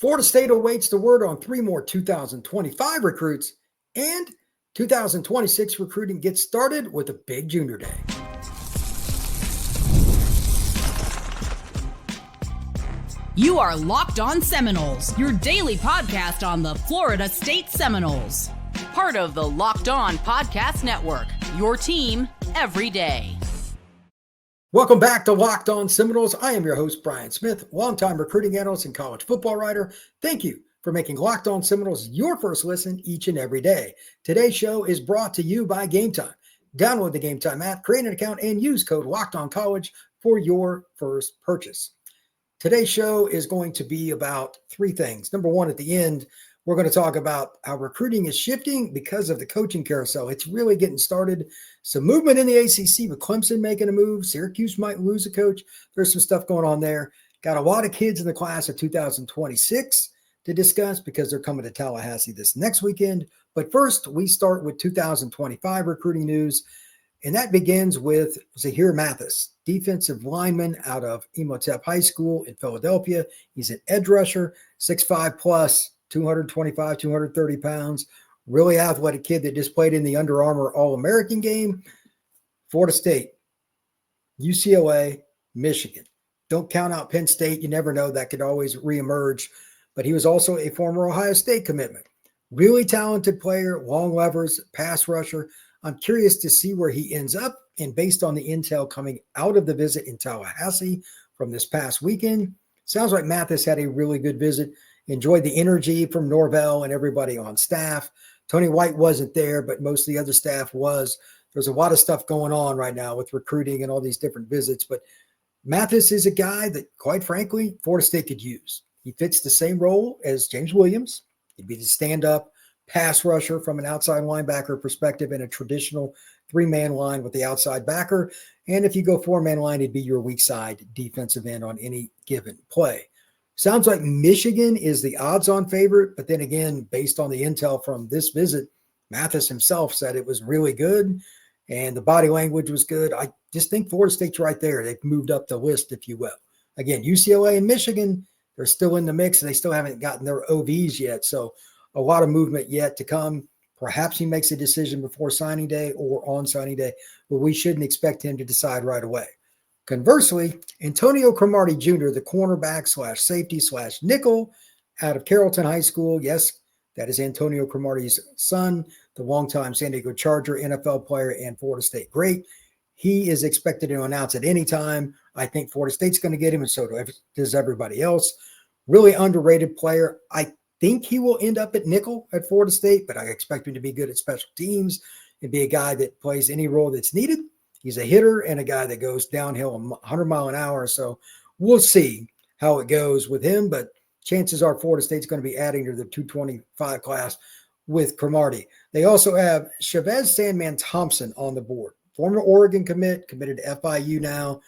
Florida State awaits the word on 3 more 2025 recruits, and 2026 recruiting gets started with a big junior day. You are Locked On Seminoles, your daily podcast on the Florida State Seminoles. Part of the Locked On Podcast Network, your team every day. Welcome back to Locked On Seminoles. I am your host, Brian Smith, longtime recruiting analyst and college football writer. Thank you for making Locked On Seminoles your first listen each and every day. Today's show is brought to you by Game Time. Download the Game Time app, create an account, and use code LOCKEDONCollege for your first purchase. Today's show is going to be about 3 things. Number 1, at the end, we're going to talk about how recruiting is shifting because of the coaching carousel. It's really getting started. Some movement in the ACC with Clemson making a move. Syracuse might lose a coach. There's some stuff going on there. Got a lot of kids in the class of 2026 to discuss because they're coming to Tallahassee this next weekend. But first, we start with 2025 recruiting news, and that begins with Zahir Matthys, defensive lineman out of Imhotep High School in Philadelphia. He's an edge rusher, 6'5 plus, 225, 230 pounds, really athletic kid that just played in the Under Armour All-American game. Florida State, UCLA, Michigan. Don't count out Penn State. You never know. That could always reemerge. But he was also a former Ohio State commitment. Really talented player, long levers, pass rusher. I'm curious to see where he ends up. And based on the intel coming out of the visit in Tallahassee from this past weekend, sounds like Matthys had a really good visit. Enjoyed the energy from Norvell and everybody on staff. Tony White wasn't there, but most of the other staff was. There's a lot of stuff going on right now with recruiting and all these different visits. But Matthys is a guy that, quite frankly, Florida State could use. He fits the same role as James Williams. He'd be the stand-up pass rusher from an outside linebacker perspective in a traditional 3-man line with the outside backer. And if you go 4-man line, he'd be your weak side defensive end on any given play. Sounds like Michigan is the odds-on favorite, but then again, based on the intel from this visit, Matthys himself said it was really good, and the body language was good. I just think Florida State's right there. They've moved up the list, if you will. Again, UCLA and Michigan, they're still in the mix, and they still haven't gotten their OVs yet, so a lot of movement yet to come. Perhaps he makes a decision before signing day or on signing day, but we shouldn't expect him to decide right away. Conversely, Antonio Cromartie Jr., the cornerback / safety / nickel out of Carrollton High School. Yes, that is Antonio Cromartie's son, the longtime San Diego Charger NFL player and Florida State great. He is expected to announce at any time. I think Florida State's going to get him, and so does everybody else. Really underrated player. I think he will end up at nickel at Florida State, but I expect him to be good at special teams and be a guy that plays any role that's needed. He's a hitter and a guy that goes downhill 100 mile an hour. So we'll see how it goes with him, but chances are Florida State's going to be adding to the 225 class with Cromartie. They also have Chavez Sandman Thompson on the board, former Oregon committed to FIU now.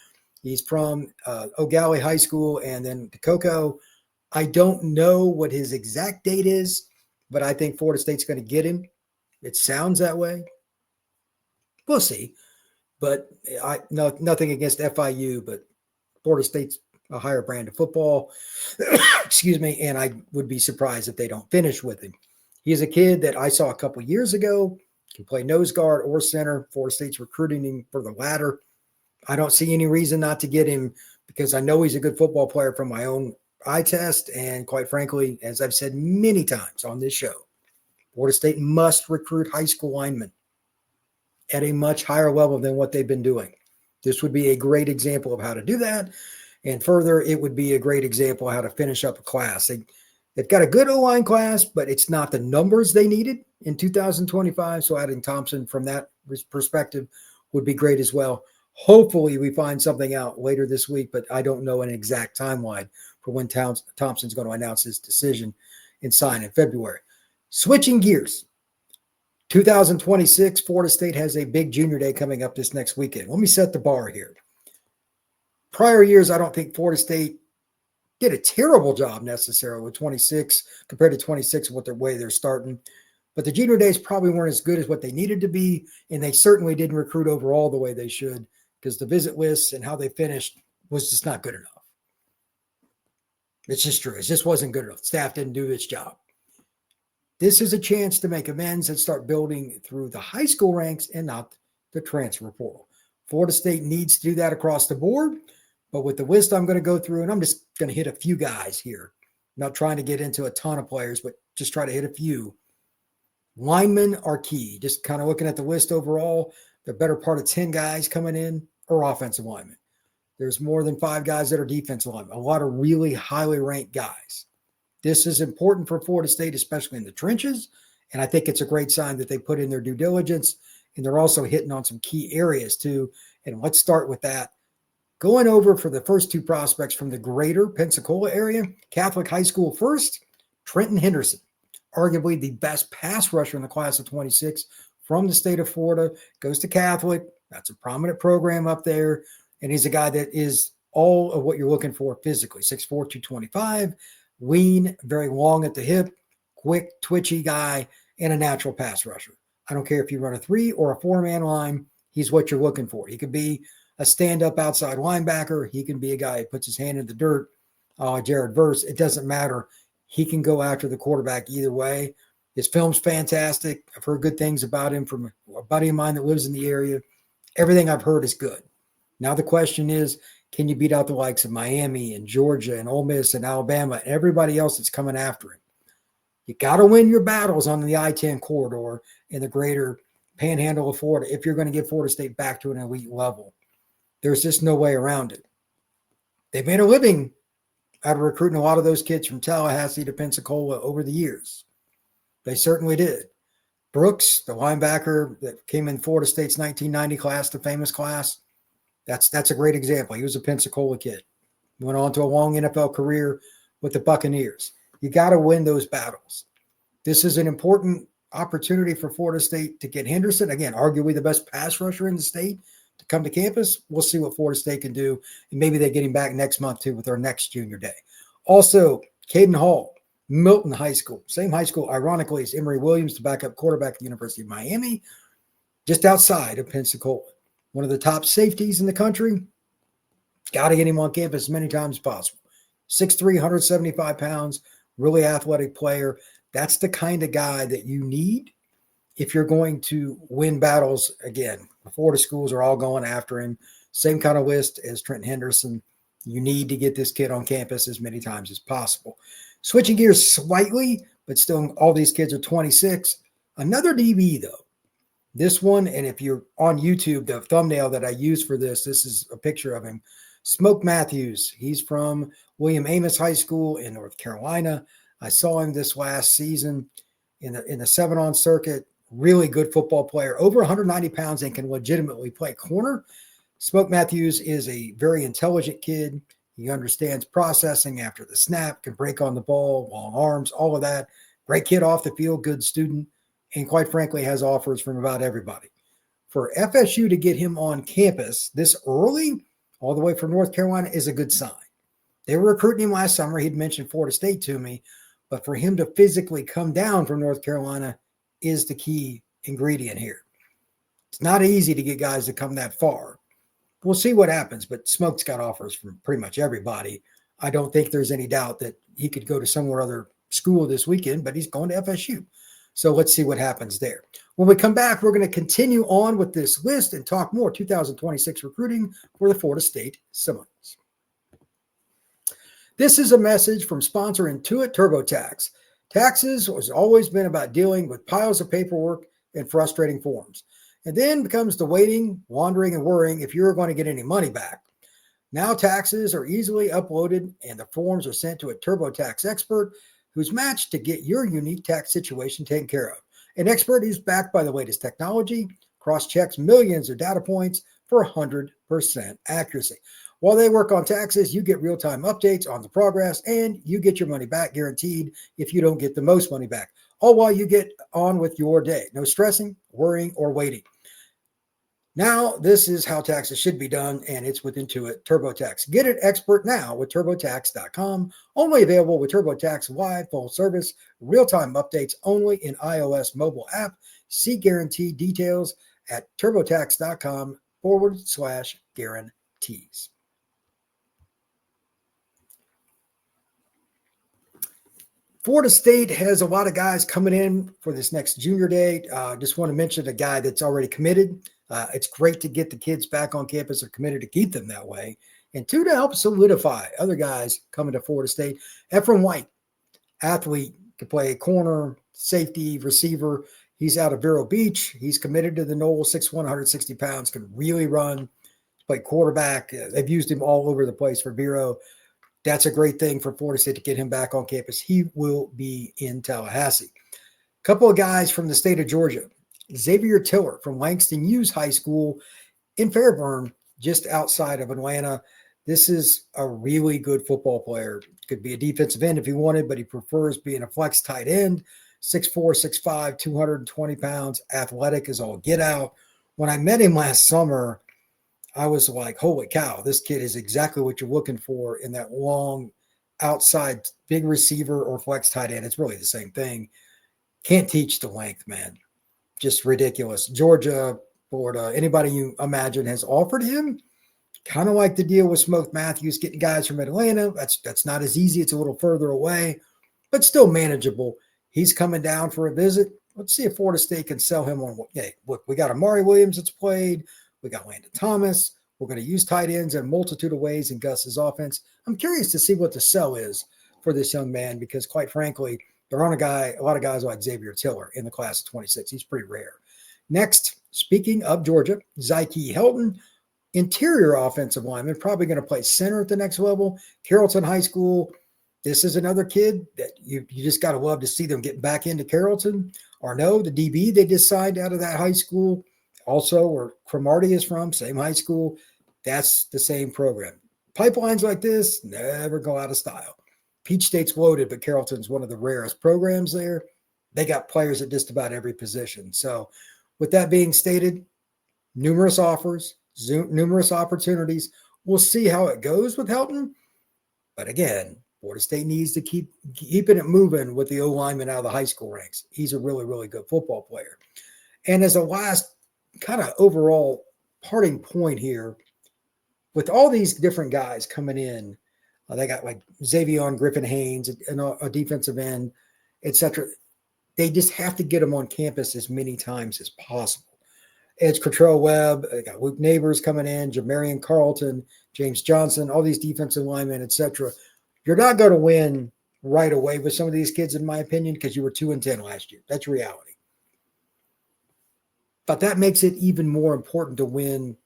He's from Eau Gallie High School and then Cocoa. I don't know what his exact date is, but I think Florida State's going to get him. It sounds that way. We'll see. But nothing against FIU, but Florida State's a higher brand of football. Excuse me. And I would be surprised if they don't finish with him. He's a kid that I saw a couple years ago. Can play nose guard or center. Florida State's recruiting him for the latter. I don't see any reason not to get him because I know he's a good football player from my own eye test. And quite frankly, as I've said many times on this show, Florida State must recruit high school linemen at a much higher level than what they've been doing. This would be a great example of how to do that. And further, it would be a great example of how to finish up a class. They've got a good O-line class, but it's not the numbers they needed in 2025. So adding Thompson from that perspective would be great as well. Hopefully we find something out later this week, but I don't know an exact timeline for when Thompson's going to announce his decision and sign in February. Switching gears. 2026, Florida State has a big junior day coming up this next weekend. Let me set the bar here. Prior years, I don't think Florida State did a terrible job necessarily with 26 compared to 26 with the way they're starting. But the junior days probably weren't as good as what they needed to be, and they certainly didn't recruit overall the way they should because the visit lists and how they finished was just not good enough. It's just true. It just wasn't good enough. Staff didn't do its job. This is a chance to make amends and start building through the high school ranks and not the transfer portal. Florida State needs to do that across the board. But with the list I'm going to go through, and I'm just going to hit a few guys here, not trying to get into a ton of players, but just try to hit a few. Linemen are key. Just kind of looking at the list overall, the better part of 10 guys coming in are offensive linemen. There's more than 5 guys that are defensive linemen, a lot of really highly ranked guys. This is important for Florida State, especially in the trenches, and I think it's a great sign that they put in their due diligence, and they're also hitting on some key areas too. And let's start with that. Going over for the first 2 prospects from the greater Pensacola area, Catholic High School first, Trenton Henderson, arguably the best pass rusher in the class of 26 from the state of Florida, goes to Catholic. That's a prominent program up there. And he's a guy that is all of what you're looking for physically. 6'4", 225, lean, very long at the hip, quick, twitchy guy, and a natural pass rusher. I don't care if you run a 3 or a 4-man line, he's what you're looking for. He could be a stand-up outside linebacker. He can be a guy who puts his hand in the dirt, Jared Verse. It doesn't matter. He can go after the quarterback either way. His film's fantastic. I've heard good things about him from a buddy of mine that lives in the area. Everything I've heard is good. Now the question is, can you beat out the likes of Miami and Georgia and Ole Miss and Alabama and everybody else that's coming after him? You got to win your battles on the I-10 corridor in the greater panhandle of Florida if you're going to get Florida State back to an elite level. There's just no way around it. They've made a living out of recruiting a lot of those kids from Tallahassee to Pensacola over the years. They certainly did. Brooks, the linebacker that came in Florida State's 1990 class, the famous class, that's a great example. He was a Pensacola kid. Went on to a long NFL career with the Buccaneers. You got to win those battles. This is an important opportunity for Florida State to get Henderson, again, arguably the best pass rusher in the state, to come to campus. We'll see what Florida State can do, and maybe they get him back next month too with our next junior day. Also, Caden Hall, Milton High School, same high school, ironically, as Emory Williams, the backup quarterback at the University of Miami, just outside of Pensacola. One of the top safeties in the country. Got to get him on campus as many times as possible. 6'3", 175 pounds, really athletic player. That's the kind of guy that you need if you're going to win battles. Again, the Florida schools are all going after him. Same kind of list as Trenton Henderson. You need to get this kid on campus as many times as possible. Switching gears slightly, but still all these kids are 26. Another DB, though. This one, and if you're on YouTube, the thumbnail that I use for this is a picture of him. Smoke Matthews. He's from William Amos High School in North Carolina. I saw him this last season in the 7-on circuit. Really good football player, over 190 pounds and can legitimately play corner. Smoke Matthews is a very intelligent kid. He understands processing after the snap, can break on the ball, long arms, all of that. Great kid off the field, good student, and quite frankly has offers from about everybody. For FSU to get him on campus this early, all the way from North Carolina, is a good sign. They were recruiting him last summer. He'd mentioned Florida State to me, but for him to physically come down from North Carolina is the key ingredient here. It's not easy to get guys to come that far. We'll see what happens, but Smoke's got offers from pretty much everybody. I don't think there's any doubt that he could go to somewhere other school this weekend, but he's going to FSU. So let's see what happens there. When we come back, we're going to continue on with this list and talk more 2026 recruiting for the Florida State Seminoles. This is a message from sponsor Intuit TurboTax. Taxes has always been about dealing with piles of paperwork and frustrating forms. And then becomes the waiting, wandering, and worrying if you're going to get any money back. Now taxes are easily uploaded and the forms are sent to a TurboTax expert who's matched to get your unique tax situation taken care of. An expert who's backed by the latest technology, cross-checks millions of data points for 100% accuracy. While they work on taxes, you get real-time updates on the progress, and you get your money back guaranteed if you don't get the most money back, all while you get on with your day. No stressing, worrying, or waiting. Now, this is how taxes should be done, and it's with Intuit TurboTax. Get it expert now with TurboTax.com. Only available with TurboTax Live Full Service. Real-time updates only in iOS mobile app. See guarantee details at TurboTax.com/guarantees. Florida State has a lot of guys coming in for this next junior day. Just want to mention a guy that's already committed. It's great to get the kids back on campus. They're committed to keep them that way. And two, to help solidify other guys coming to Florida State. Ephraim White, athlete, could play corner, safety, receiver. He's out of Vero Beach. He's committed to the Noles, 6'1", 160 pounds, can really run, play quarterback. They've used him all over the place for Vero. That's a great thing for Florida State to get him back on campus. He will be in Tallahassee. A couple of guys from the state of Georgia. Zahir Matthys from Langston Hughes High School in Fairburn, just outside of Atlanta. This is a really good football player. Could be a defensive end if he wanted, but he prefers being a flex tight end. 6'4", 6'5", 220 pounds, athletic as all get out. When I met him last summer, I was like, holy cow, this kid is exactly what you're looking for in that long outside big receiver or flex tight end. It's really the same thing. Can't teach the length, man. Just ridiculous. Georgia, Florida, anybody you imagine has offered him. Kind of like the deal with Smoke Matthews, getting guys from Atlanta. That's not as easy. It's a little further away, but still manageable. He's coming down for a visit. Let's see if Florida State can sell him on. Hey, look, we got Amari Williams that's played. We got Landon Thomas. We're going to use tight ends in a multitude of ways in Gus's offense. I'm curious to see what the sell is for this young man because, quite frankly, there aren't a lot of guys like Zahir Matthys in the class of 26. He's pretty rare. Next, speaking of Georgia, Zyke Helton, interior offensive lineman, probably going to play center at the next level. Carrollton High School. This is another kid that you just got to love to see them get back into Carrollton. Arno, the DB they just signed out of that high school, also where Cromartie is from, same high school. That's the same program. Pipelines like this never go out of style. Peach State's loaded, but Carrollton's one of the rarest programs there. They got players at just about every position. So with that being stated, numerous offers, numerous opportunities. We'll see how it goes with Helton. But again, Florida State needs to keep keeping it moving with the O-lineman out of the high school ranks. He's a really, really good football player. And as a last kind of overall parting point here, with all these different guys coming in, they got like Xavier Griffin Haynes, and a defensive end, etc. They just have to get them on campus as many times as possible. It's Cottrell Webb, they got Luke Neighbors coming in, Jamarian Carlton, James Johnson, all these defensive linemen, etc. You're not going to win right away with some of these kids, in my opinion, because you were 2-10 last year. That's reality. But that makes it even more important to win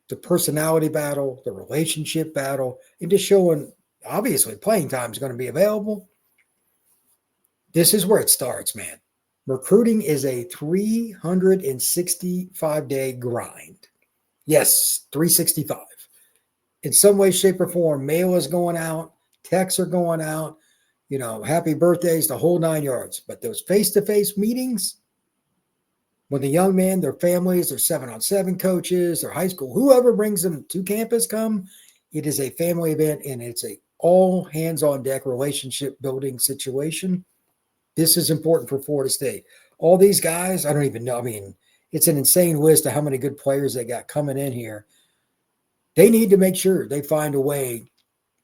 the personality battle, the relationship battle, and just showing, obviously, playing time is going to be available. This is where it starts, man. Recruiting is a 365-day grind. Yes, 365. In some way, shape, or form, mail is going out, texts are going out, happy birthdays, the whole 9 yards. But those face-to-face meetings, when the young men, their families, their 7-on-7 coaches, their high school, whoever brings them to campus come, it is a family event, and it's a all hands-on-deck relationship building situation. This is important for Florida State. All these guys, I don't even know. I mean, it's an insane list of how many good players they got coming in here. They need to make sure they find a way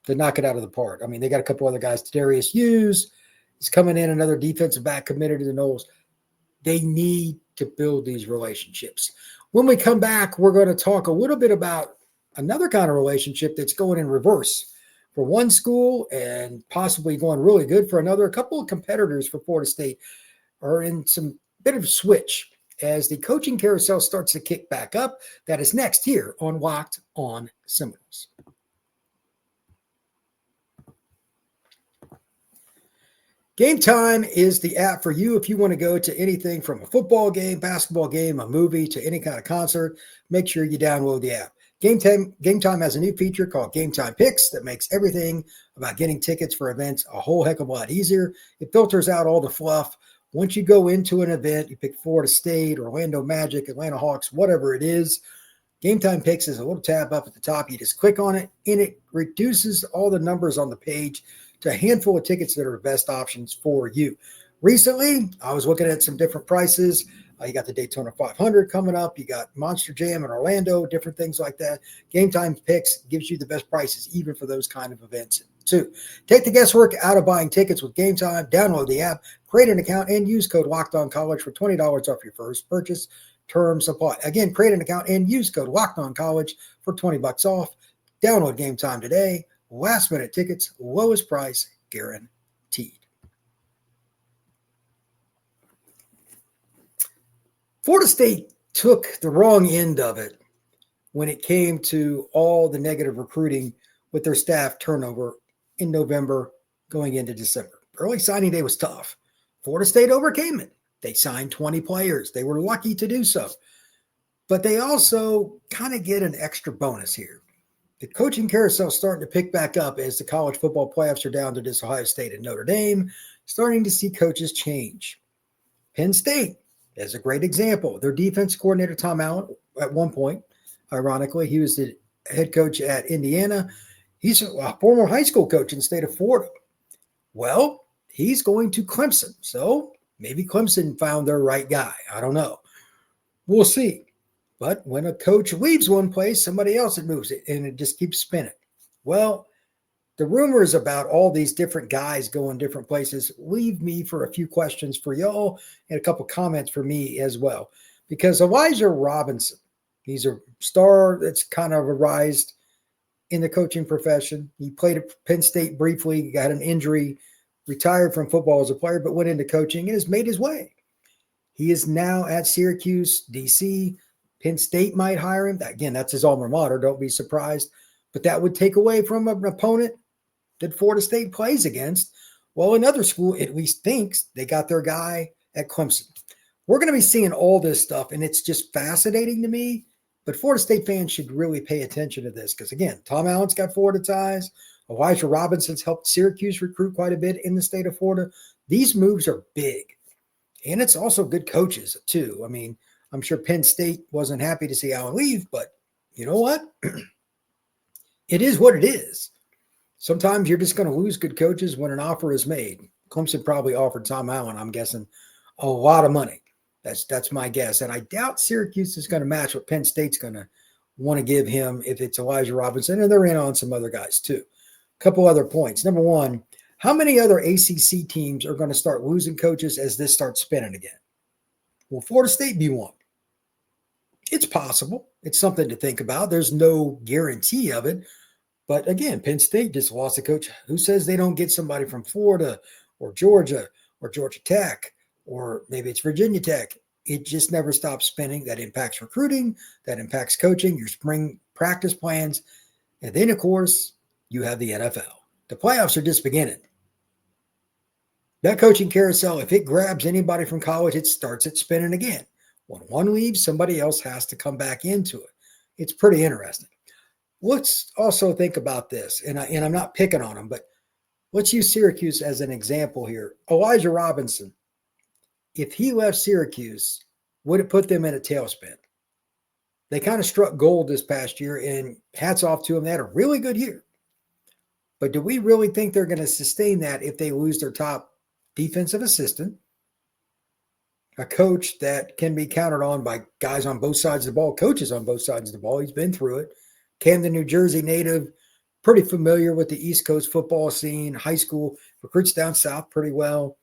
to knock it out of the park. I mean, they got a couple other guys. Darius Hughes is coming in, another defensive back committed to the Noles. They need to build these relationships. When we come back, we're going to talk a little bit about another kind of relationship that's going in reverse for one school and possibly going really good for another. A couple of competitors for Florida State are in some bit of a switch as the coaching carousel starts to kick back up. That is next here on Locked On Seminoles. Game Time is the app for you if you want to go to anything from a football game, basketball game, a movie, to any kind of concert. Make sure you download the app. Game Time has a new feature called Game Time Picks that makes everything about getting tickets for events a whole heck of a lot easier. It filters out all the fluff. Once you go into an event, you pick Florida State, Orlando Magic, Atlanta Hawks, whatever it is. Game Time Picks is a little tab up at the top. You just click on it, and it reduces all the numbers on the page to a handful of tickets that are the best options for you. Recently, I was looking at some different prices. You got the Daytona 500 coming up. You got Monster Jam in Orlando, different things like that. Game Time Picks gives you the best prices, even for those kind of events 2, take the guesswork out of buying tickets with Game Time. Download the app, create an account, and use code LOCKEDONCollege for $20 off your first purchase. Terms apply. Again, create an account and use code LOCKEDONCollege for $20 off. Download Game Time today. Last minute tickets, lowest price guaranteed. Florida State took the wrong end of it when it came to all the negative recruiting with their staff turnover in November going into December. Early signing day was tough. Florida State overcame it. They signed 20 players. They were lucky to do so. But they also kind of get an extra bonus here. The coaching carousel is starting to pick back up as the college football playoffs are down to just Ohio State and Notre Dame, starting to see coaches change. Penn State is a great example. Their defense coordinator, Tom Allen, at one point, ironically, he was the head coach at Indiana. He's a former high school coach in the state of Florida. Well, he's going to Clemson. So maybe Clemson found their right guy. I don't know. We'll see. But when a coach leaves one place, somebody else moves it, and it just keeps spinning. Well, the rumors about all these different guys going different places leave me for a few questions for y'all and a couple comments for me as well. Because Elijah Robinson, he's a star that's kind of arisen in the coaching profession. He played at Penn State briefly, got an injury, retired from football as a player, but went into coaching and has made his way. He is now at Syracuse, DC. Penn State might hire him. Again, that's his alma mater. Don't be surprised. But that would take away from an opponent that Florida State plays against. Well, another school at least thinks they got their guy at Clemson. We're going to be seeing all this stuff, and it's just fascinating to me. But Florida State fans should really pay attention to this because, again, Tom Allen's got Florida ties. Elijah Robinson's helped Syracuse recruit quite a bit in the state of Florida. These moves are big. And it's also good coaches, too. I mean, I'm sure Penn State wasn't happy to see Allen leave, but you know what? It is what it is. Sometimes you're just going to lose good coaches when an offer is made. Clemson probably offered Tom Allen, I'm guessing, a lot of money. That's my guess. And I doubt Syracuse is going to match what Penn State's going to want to give him if it's Elijah Robinson, and they're in on some other guys too. A couple other points. Number one, how many other ACC teams are going to start losing coaches as this starts spinning again? Will Florida State be one? It's possible. It's something to think about. There's no guarantee of it. But again, Penn State just lost a coach. Who says they don't get somebody from Florida or Georgia Tech, or maybe it's Virginia Tech? It just never stops spinning. That impacts recruiting. That impacts coaching, your spring practice plans. And then, of course, you have the NFL. The playoffs are just beginning. That coaching carousel, if it grabs anybody from college, it starts it spinning again. When one leaves, somebody else has to come back into it. It's pretty interesting. Let's also think about this, and I'm not picking on them, but let's use Syracuse as an example here. Elijah Robinson, if he left Syracuse, would it put them in a tailspin? They kind of struck gold this past year, and hats off to them. They had a really good year. But do we really think they're going to sustain that if they lose their top defensive assistant, a coach that can be counted on by guys on both sides of the ball, coaches on both sides of the ball? He's been through it. Camden, New Jersey native, pretty familiar with the East Coast football scene, high school, recruits down south pretty well.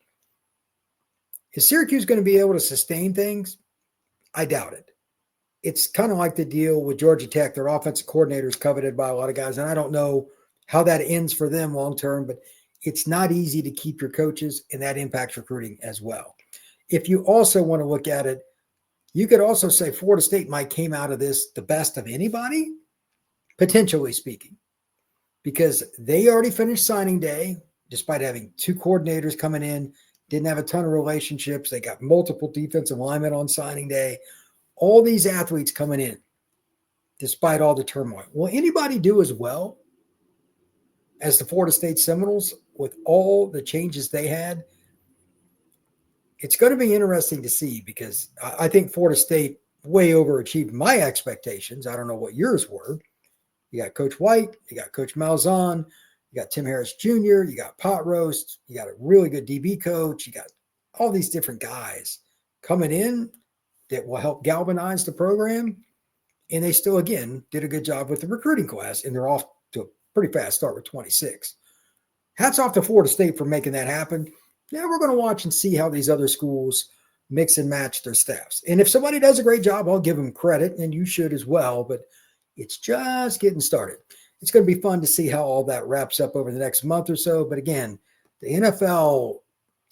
Is Syracuse going to be able to sustain things? I doubt it. It's kind of like the deal with Georgia Tech. Their offensive coordinator is coveted by a lot of guys, and I don't know how that ends for them long term, but it's not easy to keep your coaches, and that impacts recruiting as well. If you also want to look at it, you could also say Florida State might came out of this the best of anybody, potentially speaking, because they already finished signing day, despite having two coordinators coming in, didn't have a ton of relationships. They got multiple defensive linemen on signing day. All these athletes coming in, despite all the turmoil. Will anybody do as well as the Florida State Seminoles with all the changes they had? It's going to be interesting to see, because I think Florida State way overachieved my expectations. I don't know what yours were. You got Coach White, you got Coach Malzahn, you got Tim Harris Jr., you got Pot Roast, you got a really good DB coach, you got all these different guys coming in that will help galvanize the program. And they still, again, did a good job with the recruiting class, and they're off to a pretty fast start with 26. hats off to Florida State for making that happen. Now we're going to watch and see how these other schools mix and match their staffs. And if somebody does a great job, I'll give them credit, and you should as well, but it's just getting started. It's going to be fun to see how all that wraps up over the next month or so. But again, the NFL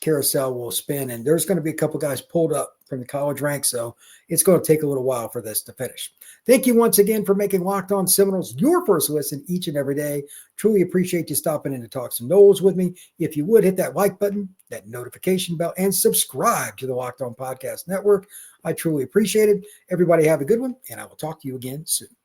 carousel will spin, and there's going to be a couple guys pulled up from the college ranks, so it's going to take a little while for this to finish. Thank you once again for making Locked On Seminoles your first listen each and every day. Truly appreciate you stopping in to talk some Noles with me. If you would, hit that like button, that notification bell, and subscribe to the Locked On Podcast Network. I truly appreciate it. Everybody have a good one, and I will talk to you again soon.